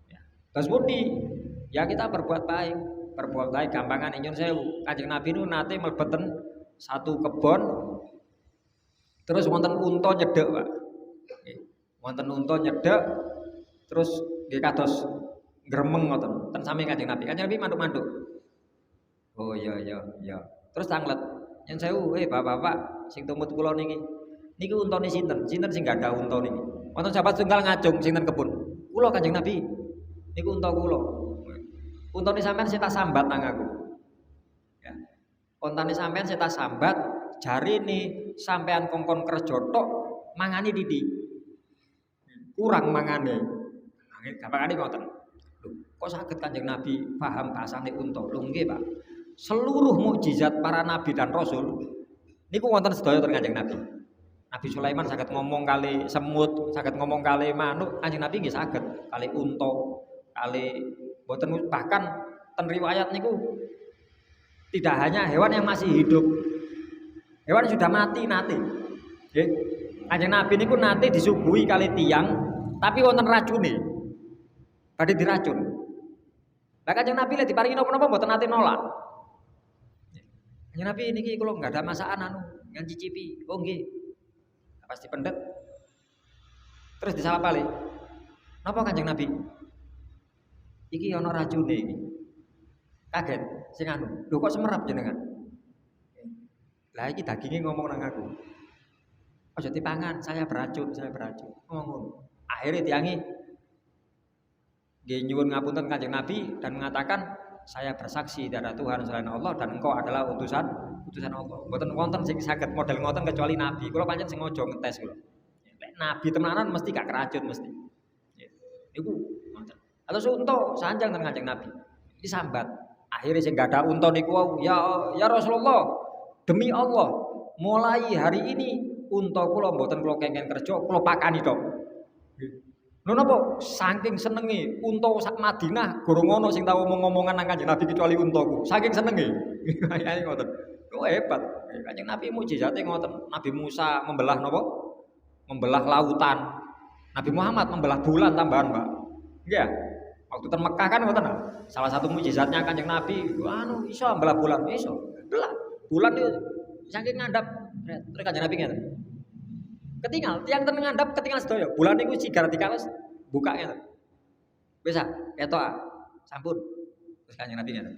Ya. Terus pundi? Ya kita berbuat baik gampangan nyun sewu. Kanjeng Nabi nu nate mlebeten satu kebon terus wonten unta nyedhek, Pak. Wonten unta nyedhek terus nggih kados gremeng ngoten. Ten sami Kanjeng Nabi. Kanjeng Nabi manduk-manduk. Oh iya. Terus tanglet. Nyun sewu, bapak-bapak sing tumut kula niki. Niki untane sinten? Sinten sing gadah unta niki? Wonten sahabat tunggal ngajung sing ten kebun. Kula Kanjeng Nabi. Niku unta kula. Untane sampean saya tak sambat nang aku. Ya. Untane sampean saya tak sambat, jarine sampean kongkon kerja tok mangani didi. Kurang mangane. Gampangane ngoten. Lho, kok saged Kanjeng Nabi paham bahasane unta? Lho nggih, Pak. Seluruh mukjizat para nabi dan rasul niku wonten sedaya ten Kanjeng Nabi. Nabi Sulaiman saged ngomong kali semut, saged ngomong kali manuk, Kanjeng Nabi nggih saged kali unta, kali boten, bahkan ten riwayat niku tidak hanya hewan yang masih hidup, hewan sudah mati nate. Nggih. Kanjeng Nabi niku nate disuguhi kali tiang, tapi wonten racune. Badhe diracun. Lah Kanjeng Nabi lek diparingi napa-napa mboten nate nolak. Kanjeng Nabi niki kula enggak ada masakan ngan cicipi. Oh nggih. Pasti pendet. Terus disalapale. Napa Kanjeng Nabi? Iki ana racune iki. Kaget sing lho kok semerap jenengan. Lah iki daginge ngomong nang aku. Aja dipangan, saya beracun. Ngomong ngono. Akhire tiangi nggih nyuwun ngapunten Kanjeng Nabi dan mengatakan saya bersaksi tidak ada Tuhan selain Allah dan engkau adalah utusan Allah. Mboten wonten sing saged model ngoten kecuali Nabi. Kula pancen sing aja ngetes kula. Lek Nabi temenanan mesti gak keracun mesti. Niku ngoten. Terus unta sanjang nang Kanjeng Nabi. Disambat. Akhirnya sing gak ada unta niku ya Rasulullah, demi Allah, mulai hari ini unta kula mboten kula kengken kerja, kula pakani tok. Lho napa? Saking senenge unta sak Madinah gorong ono sing tau ngomong-ngomongan nang Kanjeng Nabi kecuali untaku. Saking senenge. Kaya ngoten. Oh hebat. Kanjeng Nabi mukjizate ngoten. Nabi Musa membelah napa? Membelah lautan. Nabi Muhammad membelah bulan tambahan, Pak. Nggih. Waktu ten Mekah kan ngoten. Salah satu mukjizatnya Kanjeng Nabi, iso membelah bulan, iso. Belah. Bulan itu saking ngandap terus Kanjeng Nabi ngeten. Ketinggal, tiang ten ngandap ketinggal sedaya. Bulan niku sigar dikales buka ngeten. Bisa, ketok sampun. Terus Kanjeng Nabi ngeten.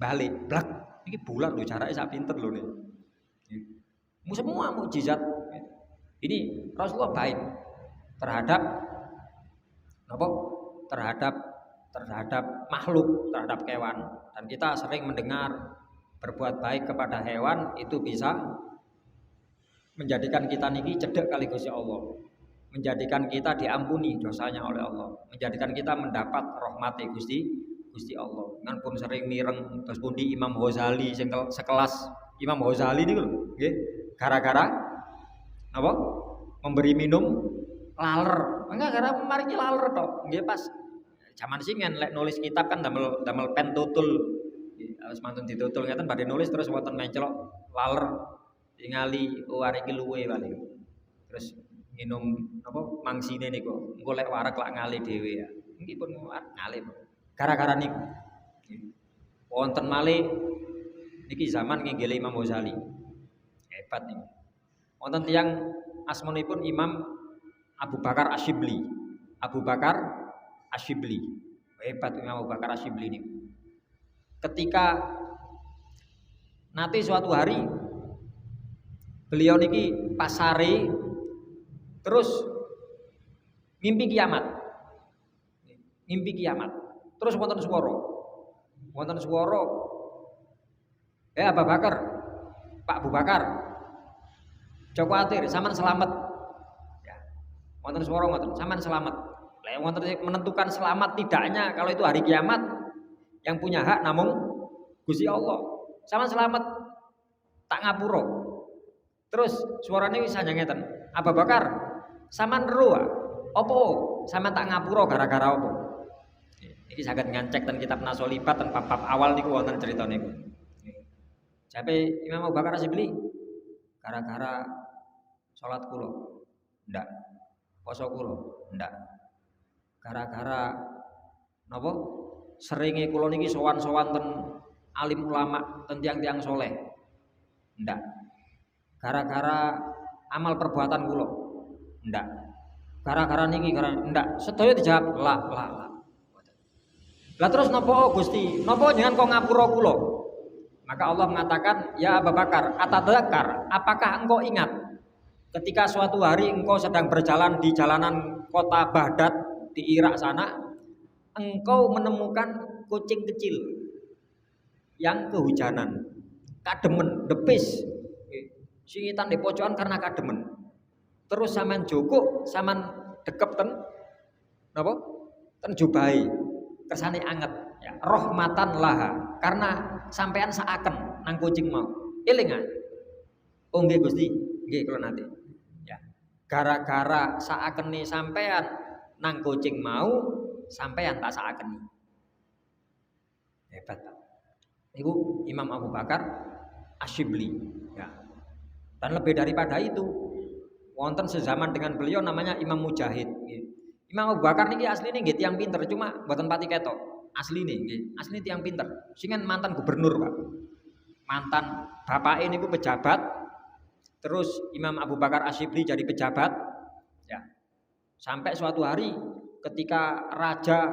Balik, blak. Iki bulan lho carake sak pinter lho nih. Semua mukjizat. Ini Rasulullah baik terhadap apa? Terhadap makhluk, terhadap hewan. Dan kita sering mendengar berbuat baik kepada hewan itu bisa menjadikan kita niki cedek kali Gusti Allah, menjadikan kita diampuni dosanya oleh Allah, menjadikan kita mendapat rahmati Gusti Allah. Kan pun sering mireng terus pundi Imam Ghazali sing sekelas Imam Ghazali niku nggih, gara-gara apa? Memberi minum laler. Enggak gara maringi laler tok. Nggih pas zaman singen lek nulis kitab kan damel pen tutul. Harus mantun ditutul ngeten badhe nulis terus wonten mencelok laler. Tingali hari iki luwe paling. Terus minum apa mangsine niku. Engko lek wareg lak ngali dhewe ya. Nggih pun ngali. Gara-gara niku. Wonten malih niki zaman nginggile Imam Ghazali. Hebat niku. Wonten tiyang asmanipun Imam Abu Bakar Asyibli. Abu Bakar Asyibli. Hebat Imam Abu Bakar Asyibli niku. Ketika nanti suatu hari beliau niki pasare terus mimpi kiamat. Terus wonten swara. Abu Bakar, Pak Abu Bakar. Aja kuwatir, sampean selamat. Ya. Wonten swara ngoten, sampean selamat. wonten menentukan selamat tidaknya kalau itu hari kiamat yang punya hak namung Gusti Allah. Sama selamat tak ngapura. Terus suarane wis sanjang ngeten. Abu Bakar, sampean ero apa? Sampean tak ngapura gara-gara apa? Iki saged ngancek ten kitab Nasolibat ten bab awal niku wonten crita niku. Jape Imam Abu Bakar Asyibli gara-gara salat kula. Ndak. Poso kula. Ndak. Gara-gara napa? Seringe kula niki sowan-sowan ten alim ulama, ten tiang-tiang soleh. Ndak. Gara-gara amal perbuatan kula. Ndak. Gara-gara niki ndak. Sedaya dijawab la. Lah terus napa Gusti? Napa jenengan kok ngapura kula? Maka Allah mengatakan, "Ya Abu Bakar, atadzakar, apakah engkau ingat ketika suatu hari engkau sedang berjalan di jalanan kota Baghdad di Irak sana, engkau menemukan kucing kecil yang kehujanan, kademen, depis, singitan di pojokan karena kademen. Terus sampean joko, sampean dekep ten napa? Ten jubai, kersane anget, ya, rahmatan laha, karena sampean saaken nang kucing mau. Elingan. Oh nggih Gusti, nggih kula nanti. Ya. Gara-gara saakene sampean nang kucing mau, sampean tak saakeni. Hebat. Iku Imam Abu Bakar Asyibli, ya. Dan lebih daripada itu, wonten sezaman dengan beliau namanya Imam Mujahid. Imam Abu Bakar niki asline nggih tiyang pinter, cuma mboten pati ketok. Asline nggih, asline tiyang pinter. Singen mantan gubernur, Pak. Mantan bapake niku pejabat. Terus Imam Abu Bakar Asyibli jadi pejabat. Ya. Sampai suatu hari ketika raja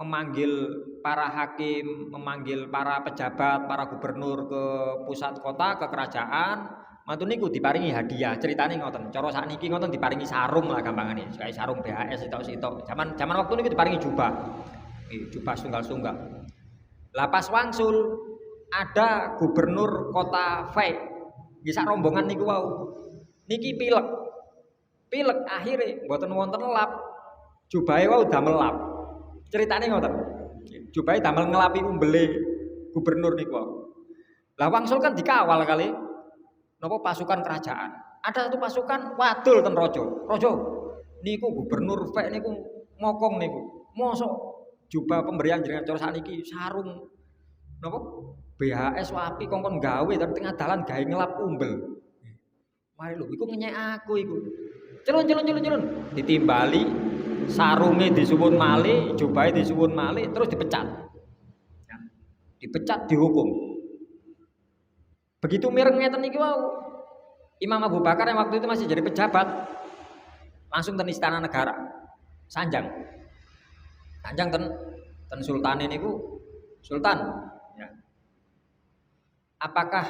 memanggil para hakim, memanggil para pejabat, para gubernur ke pusat kota, ke kerajaan, mantu niku diparingi hadiah. Ceritane ngoten. Cara sakniki ngoten diparingi sarung lah gampangane. Kayak sarung BHS sitok-sitok. Zaman waktu niku diparingi jubah. Jubah tunggal-tunggal. Lah pas wangsul ada gubernur kota Fai. Bisa rombongan niku wau. Niki pilek. Pilek akhire mboten wonten lap. Jubahe wau damel lap. Ceritane ngoten. Jubahe damel ngelapi umbele gubernur niku wau. Lah wangsul kan dikawal kali napa pasukan kerajaan. Ada satu pasukan wadul ten raja. Raja niku gubernur Fai niku mokong niku. Mosok jubah pemberian jenengan cara sakniki sarung napa BHS wapi kongkon gawe tapi tengah dalan gawe ngelap umbel. Mari lho iku ngenyek aku iku. Celun ditimbali sarunge disuwun malih, jubahe disuwun malih terus dipecat. Ya. Dipecat dihukum. Begitu mireng ngeten niki wau. Imam Abu Bakar yang waktu itu masih jadi pejabat langsung ten istana negara. Sanjang ten sultan niku sultan ya. Apakah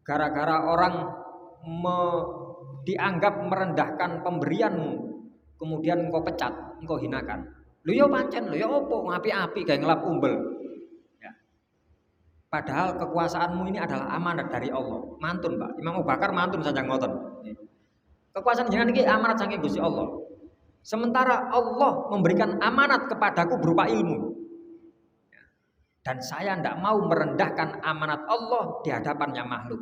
gara-gara orang dianggap merendahkan pemberianmu kemudian engkau pecat, engkau hinakan? Lho ya pancen, lho ya opo ngapi-api gawe ngelap umbel. Ya. Padahal kekuasaanmu ini adalah amanat dari Allah. Mantun, Pak. Imam Abu Bakar mantun sanjang ngoten. Kekuasaan jenengan iki amanat saking Gusti Allah. Sementara Allah memberikan amanat kepadaku berupa ilmu. Dan saya tidak mau merendahkan amanat Allah di hadapannya makhluk.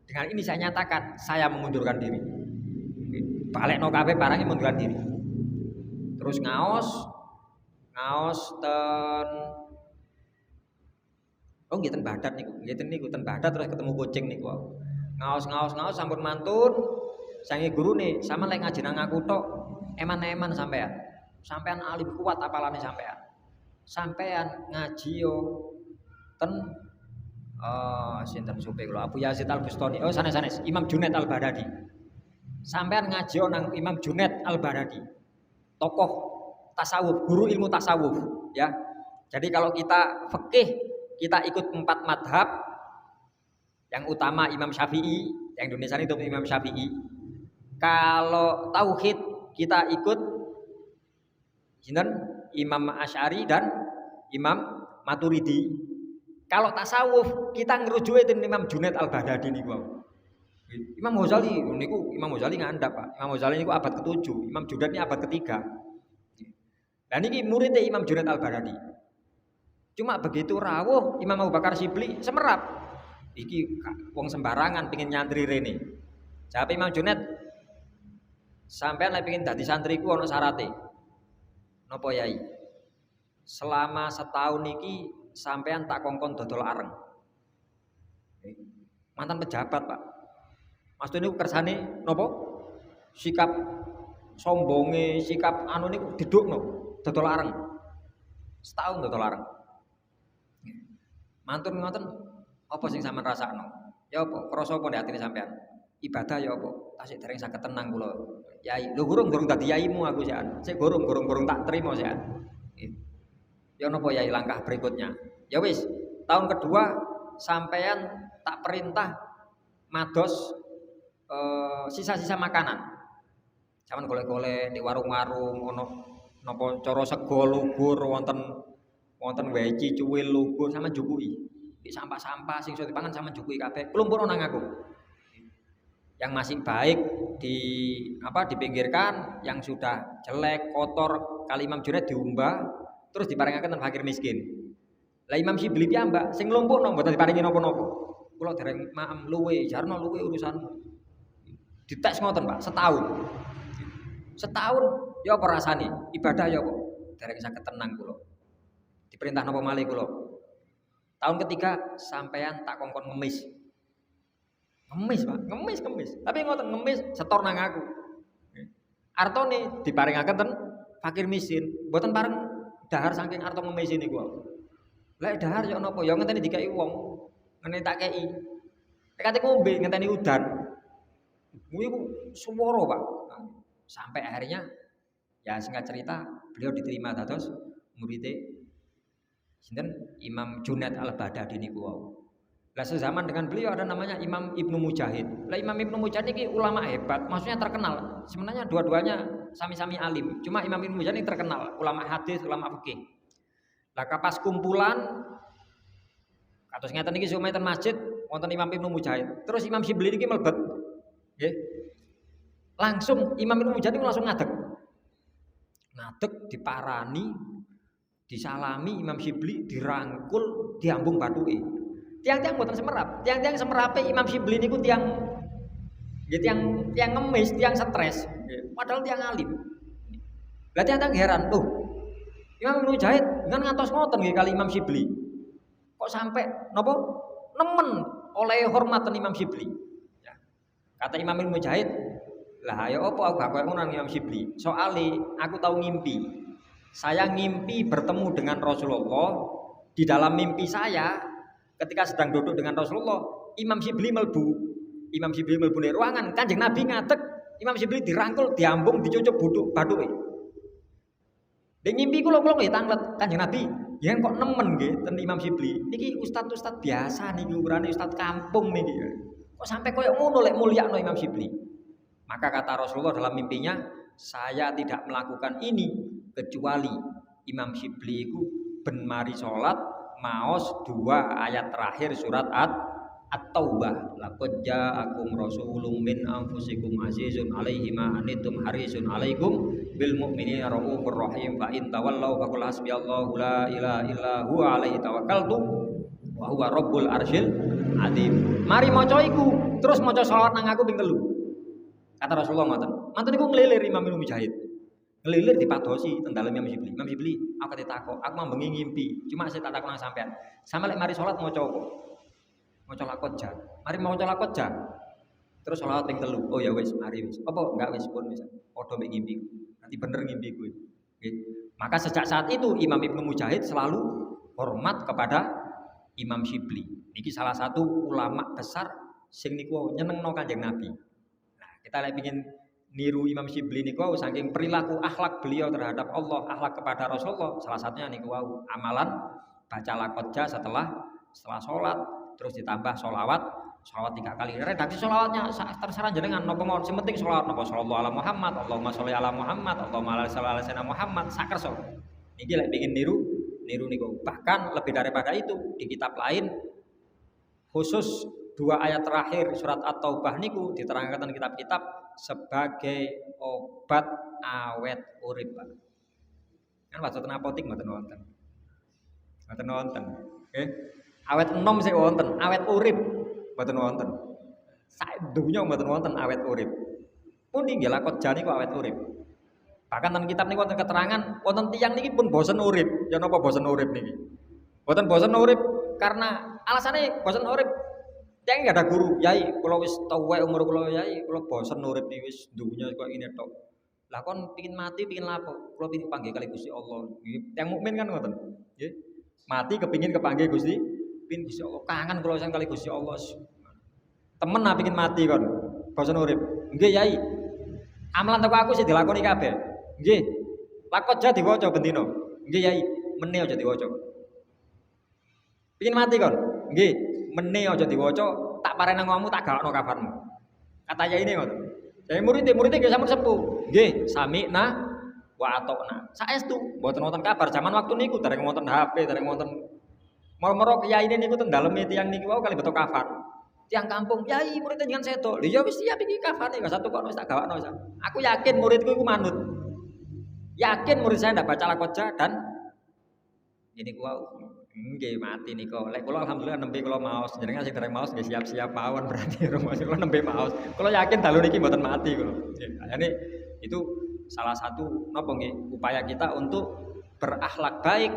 Dengan ini saya nyatakan, saya mengundurkan diri. Balik no kabeh barangnya mengundurkan diri. Terus ngaos ten oh nggih ten Baghdad niku. Nggih ten Baghdad terus ketemu kucing niku. Ngaos sampun mantun. Sange gurune, sama lek ngaji nang aku tok. Eman-eman sampean alim kuat apalane sampean ngaji yo ten sinten supe kula Abu Yazid Al-Bustami sanes Imam Junaid Al-Baghdadi sampean ngaji nang Imam Junaid Al-Baghdadi tokoh tasawuf, guru ilmu tasawuf ya. Jadi kalau kita fikih kita ikut 4 madhab yang utama Imam Syafi'i, yang Indonesia itu Imam Syafi'i. Kalau tauhid kita ikut Imam Asy'ari dan Imam Maturidi. Kalau tasawuf kita ngerujuke Imam Junaid Al-Baghdadi niku. Imam Ghazali niku Imam Ghazali ngandhap, Pak. Imam Ghazali niku abad ke-7, Imam Junaid ini abad ke-3. Dan ini muridnya Imam Junaid Al-Baghdadi. Cuma begitu rawuh Imam Abu Bakar Syibli semerap. Iki wong sembarangan pengin nyantri rene. Jawab Imam Junaid, sampean lek pengin dadi santriku ana syarate. Napa yai? Selama setahun iki sampean tak kongkon dodol areng. Mantan pejabat, Pak. Mas niku kersane napa? Sikap sombonge, sikap anu niku didukno dodol areng. Setahun dodol areng. Mantun ngoten apa sing sampean rasakno? Ya apa? Krasa apa ndek atine sampean? Ibadah ya apa? Tasik dereng saged tenang kula. Yai, lho gurung dadi yaimu aku sean. Sik gurung tak terima sean. Ya napa yai langkah berikutnya? Ya wis, tahun kedua sampean tak perintah mados sisa-sisa makanan. Sampeyan golek-golek di warung-warung ono napa cara sego lugur wonten weci cuwil lugur sama jukui. Di sampah-sampah sing iso dipangan sama jukui kabeh. Klumpur nang aku. Yang masih baik dipinggirkan, yang sudah jelek, kotor kali Imam Junaid diumbah terus diparingaken teng fakir miskin. Lah Imam Syibli piyambak sing nglumpukno mboten diparingi napa-napa. Kula dereng maem luwe, jarno luwe urusanmu. Dites ngoten, Pak, setahun. Setahun ya apa rasane? Ibadah ya apa? Dereng saged tenang kula. Diperintah napa malih kula. Tahun ketiga sampean tak kongkon ngemis. Ngemis, Pak, ngemis. Tapi ngoten ngemis setor nang aku. Artone diparingaken ten fakir miskin, mboten pareng dahar saking arto ngemis niku. Lek dahar ya napa? Ya ngenteni dikai wong. Ngene tak kei. Nek kate ngombe ngenteni udan. Kuwi ku swara, Pak. Sampai akhirnya ya singkat cerita beliau diterima dados murid sinten Imam Junaid Al-Baghdadi niku wau. Lah sezaman dengan beliau ada namanya Imam Ibnu Mujahid. Lah Imam Ibnu Mujahid ini ulama hebat, maksudnya terkenal. Sebenarnya dua-duanya sami-sami alim. Cuma Imam Ibnu Mujahid ini terkenal, ulama hadis, ulama fikih. Lah kapas kumpulan kados ngeten iki sumetan masjid wonten Imam Ibnu Mujahid. Terus Imam Syibli niki mlebet. Nggih. Langsung Imam Ibnu Mujahid langsung ngadeg. Ngadeg diparani, disalami Imam Syibli, dirangkul, diambung bathuke. Tiang-tiang mboten semerap. Tiang-tiang semerape Imam Syibli niku tiang ngemis, tiang stres. Padahal tiang alim. Lah tiang-tiang heran, tuh. Imam Ibnu Mujahid dengan ngantos ngoten nggih kali Imam Syibli. Kok sampai napa? Nemen oleh hormatan Imam Syibli. Ya. Kata Imam Ibnu Mujahid, lah ya apa aku gak koyo ngono Imam Syibli. Soale aku tahu ngimpi. Saya ngimpi bertemu dengan Rasulullah. Di dalam mimpi saya ketika sedang duduk dengan Rasulullah, Imam Syibli mlebu di ruangan, Kanjeng Nabi ngadeg, Imam Syibli dirangkul, diambung, dicucuk bathuke. Dek ngimpi kula nggih tanglet Kanjeng Nabi, yen kok nemen nggih ten Imam Syibli. Niki ustaz biasa niki ukurane ustaz kampung niki. Kok sampai koyo ngono lek mulyakno Imam Syibli. Maka kata Rasulullah dalam mimpinya, saya tidak melakukan ini kecuali Imam Syibli iku ben mari salat maos 2 ayat terakhir surat At-Taubah. Laqad ja'akum rasulun min anfusikum azizun 'alaihi ma anittum harisun 'alaikum bil mu'minina raufur rahim fa in tawallaw faqul hasbiyallahu la ilaha illa huwa 'alaihi tawakkaltu wa huwa rabbul arsyil azim. Mari maca iku, terus maca selawat nang aku ping 3. Kata Rasulullah ngoten. Mantun niku ngelilir Imam Ibnu Mujahid. Ngelilir dipadosi teng dalem Imam Syibli. Imam Syibli, aku ditakok, aku mambengi ngimpi. Cuma saya tak takon nang sampean. Sampe lek mari salat maca apa? Maca lakot ja. Mari maca lakot ja. Terus selawat ping 3. Oh ya wis, mari wis. Apa enggak wis pun wis. Padha mek ngimpi. Nanti bener ngimpi kuwi. Nggih. Maka sejak saat itu Imam Ibnu Mujahid selalu hormat kepada Imam Syibli. Niki salah satu ulama besar sing niku nyenengno Kanjeng Nabi. Nah, kita lek pengin niru Imam Syibli niku saking perilaku akhlak beliau terhadap Allah, akhlak kepada Rasulullah, salah satunya niku amalan baca lakotja setelah sholat, terus ditambah sholawat 3 kali. Redaksi sholawatnya terserah jenengan napa mawon, sing penting sholawat napa sallallahu ala Muhammad, Allahumma sholli ala Muhammad, Allahumma sholli ala sayyidina Muhammad, sakersa. Niki lek pengin niru niku. Bahkan lebih daripada itu di kitab lain khusus 2 ayat terakhir surat At-Taubah niku diterangkan kitab-kitab sebagai obat awet urip. Kan wonten apotik mboten wonten. Mboten wonten. Nggih. Awet enom sik wonten, awet urip mboten wonten. Sak donya mboten wonten awet urip. Pundi nggih lakon jani kok awet urip. Bahkan dalam kitab niki wonten keterangan wonten tiyang niki pun bosen urip. Ya napa bosen urip niki? Boten bosen urip karena alasannya bosen urip. Tiyang enggak ada guru, yai, kula wis tuwek umur kula yai, kula bosen urip niki wis dunya kok ngene tok. Lah kon pengin mati, pengin lapo? Kula pengin panggih kali Gusti Allah. Yang mukmin kan ngoten. Nggih. Mati kepingin kepanggih Gusti, pengin Gusti Allah. Kangen kula sang kali Gusti Allah. Temen nah pengin mati kon. Bosen urip. Nggih, yai. Amalan teko aku sih dilakoni kabeh. Nggih. Lakon aja diwaca bendina. Nggih, yai. Meneh aja diwaca. Pengin mati kon? Nggih. Meneh aja diwaca, tak pareni ngomongmu tak gawakno kafarmu. Kata yai ini ngoten. Jadi murid-muridnya nggih sampun sepuh. Nggih, sami'na wa atokna. Saestu mboten wonten kabar zaman waktu niku dereng wonten HP, dereng wonten moro-moro kiyaine niku teng daleme tiyang niki wau kali beto kafar. Tiang kampung, "Yai, muridnya jangan seto." Lha ya wis siap iki kafane, gak satu kok wis tak gawakno wis. Aku yakin muridku iku manut. Yakin murid saya ndak baca lakoja dan ini ku wau. Nggih mati niku. Lek kula alhamdulillah nembe kula maos, jenengan sing dereng maos nggih siap-siap mawon berarti rumah kula nembe maos. Kula yakin dalu niki mboten mati kula. Nggih, ini itu salah satu napa nggih upaya kita untuk berakhlak baik.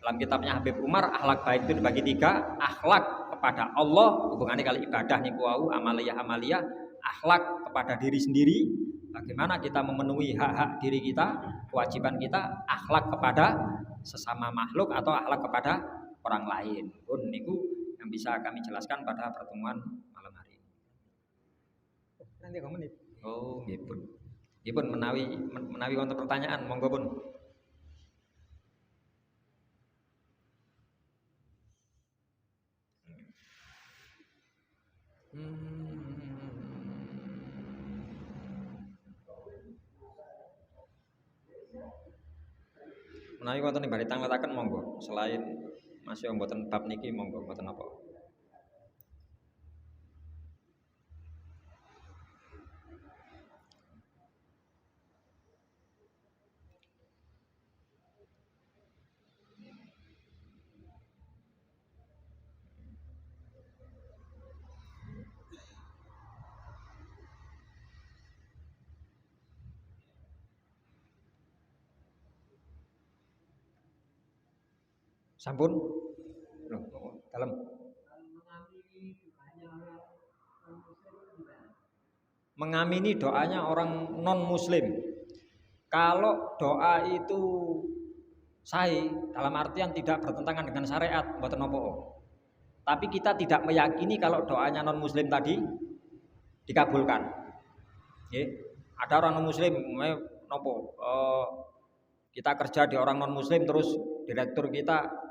Dalam kitabnya Habib Umar, akhlak baik itu dibagi 3, akhlak kepada Allah, hubungannya kali ibadah niku wau, amaliyah, akhlak kepada diri sendiri, bagaimana kita memenuhi hak-hak diri kita, kewajiban kita, akhlak kepada sesama makhluk atau akhlak kepada orang lain. Pun niku yang bisa kami jelaskan pada pertemuan malam hari ini. Nanti kamu menit. Oh, nggih pun. Nggih pun menawi wonten pertanyaan, monggo pun. Menawi wonten ing badhe tangletaken monggo, selain masih mboten bab niki monggo mboten apa. Sampun? Loh, dalam. Mengamini doanya orang non muslim. Kalau doa itu sahih dalam artian tidak bertentangan dengan syariat, mboten napa. Tapi kita tidak meyakini kalau doanya non muslim tadi dikabulkan. Ada orang non muslim napa kita kerja di orang non muslim terus direktur kita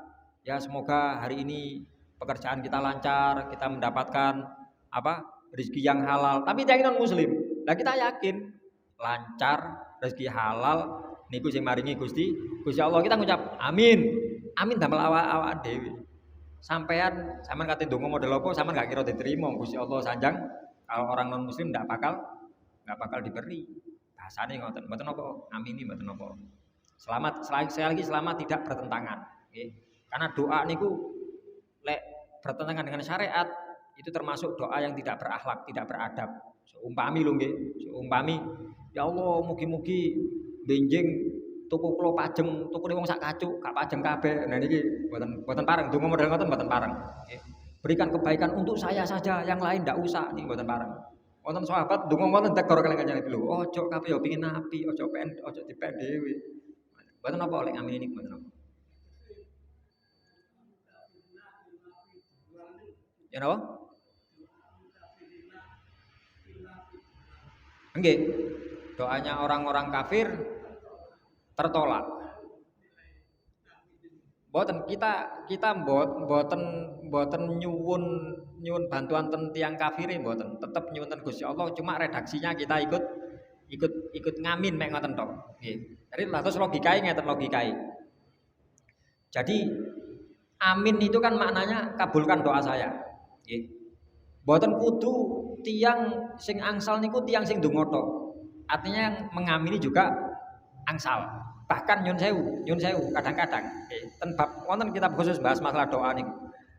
ya semoga hari ini pekerjaan kita lancar, kita mendapatkan rezeki yang halal. Tapi dia non muslim. Nah kita yakin lancar rezeki halal niku sing maringi Gusti Allah. Kita ngucap amin. Amin damel awak dhewe. Sampean kate ndonga model apa sampean gak kira diterima Gusti Allah sanjang kalau orang non muslim ndak bakal diberi. Bahasane ngoten. Mboten napa amini mboten napa. Selamat tidak bertentangan. Okay. Karena doa niku lek bertentangan dengan syariat itu termasuk doa yang tidak berakhlak, tidak beradab. Seumpami lho nggih, seumpami ya Allah mugi-mugi benjing tuku kula pajeng, tukune wong sak kacuk, gak pajeng kabeh. Nah niki mboten pareng, donga model ngoten mboten pareng. Okay. Berikan kebaikan untuk saya saja, yang lain ndak usah niki mboten pareng. Wonten sahabat donga ngoten tegor kaliyan kanjeng lho, ojo kabeh yo pengin napi, ojo dipek dhewe. Mboten apa oleh amin ini mboten apa. Ya napa? Nggih. Doanya orang-orang kafir tertolak. Mboten kita mboten nyuwun bantuan ten tiyang kafire mboten. Tetep nyuwun ten Gusti Allah, cuma redaksinya kita ikut ngamin mek ngoten tok. Nggih. Jadi terus logikae ngeten logikae. Jadi amin itu kan maknanya kabulkan doa saya. Nggih. Mboten kudu tiyang sing angsal niku tiyang sing ndonga tok. Artinya yang mengamini juga angsal. Bahkan nyun sewu kadang-kadang ten bab wonten kitab khusus bahas masalah doa niku.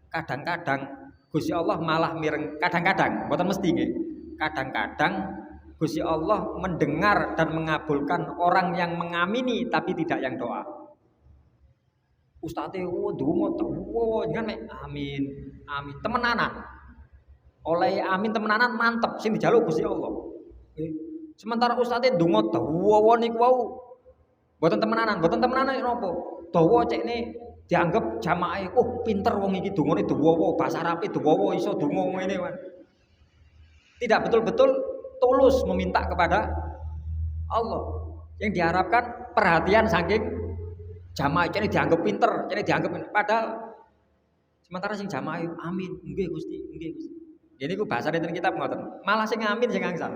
Kadang-kadang Gusti Allah malah mireng, kadang-kadang mboten mesti nggih. Kadang-kadang Gusti Allah mendengar dan mengabulkan orang yang mengamini tapi tidak yang doa. Ustadz ndonga jangan amin amin temenanan. Oleh amin temenanan mantep sing dijaluk Gusti Allah. Sementara ustadz ndonga dawa niku wau mboten temenanan napa? Dawa cekne dianggap jamaah, oh pinter wong iki dungane dawa, bahasa Arabe dawa iso donga ngene kan. Tidak betul-betul tulus meminta kepada Allah. Yang diharapkan perhatian saking jamaah cekne dianggap pinter, cekne dianggap padahal sementara sing jamaah amin, nggih Gusti, nggih Gusti. Jadi ku bahasa dinten kitab ngoten. Malah sing amin sing angsal.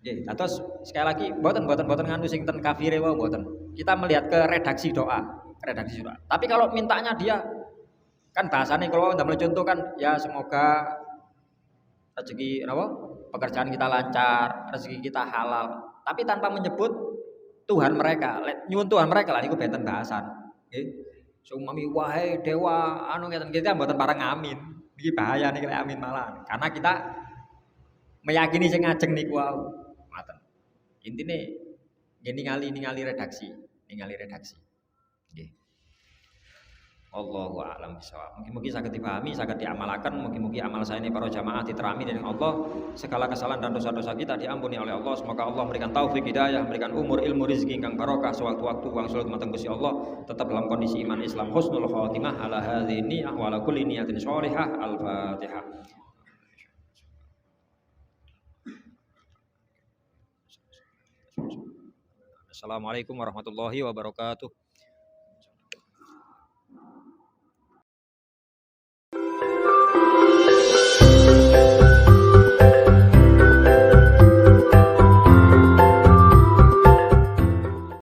Nggih, terus sekali lagi mboten nganu sing ten kafire wae mboten. Kita melihat ke redaksi doa. Tapi kalau mintanya dia kan bahasane kalau ndamel contoh kan ya semoga rezeki napa? Pekerjaan kita lancar, rezeki kita halal. Tapi tanpa menyebut Tuhan mereka, nyuwun Tuhan mereka lah niku benten bahasan. Nggih. Sumami wae dewa anu ngeten kita mboten pareng amin. Iki bahaya nih amin malah. Karena kita meyakini sing ngajeng niku wae. Ngoten. Intine ningali redaksi. Nggih. Allahu a'lam bishawab. Mungkin saged dipahami, saged diamalaken, mungkin amal saya ini para jamaah diterami dening Allah, segala kesalahan dan dosa-dosa kita diampuni oleh Allah. Semoga Allah memberikan taufik hidayah, memberikan umur, ilmu, rezeki ingkang barokah sewaktu-waktu wangsul dumateng Gusti Allah, tetap dalam kondisi iman Islam husnul khotimah ala hadhihi niyah wa ala kulli niyatin sholihah. Al-Fatihah. Assalamualaikum warahmatullahi wabarakatuh.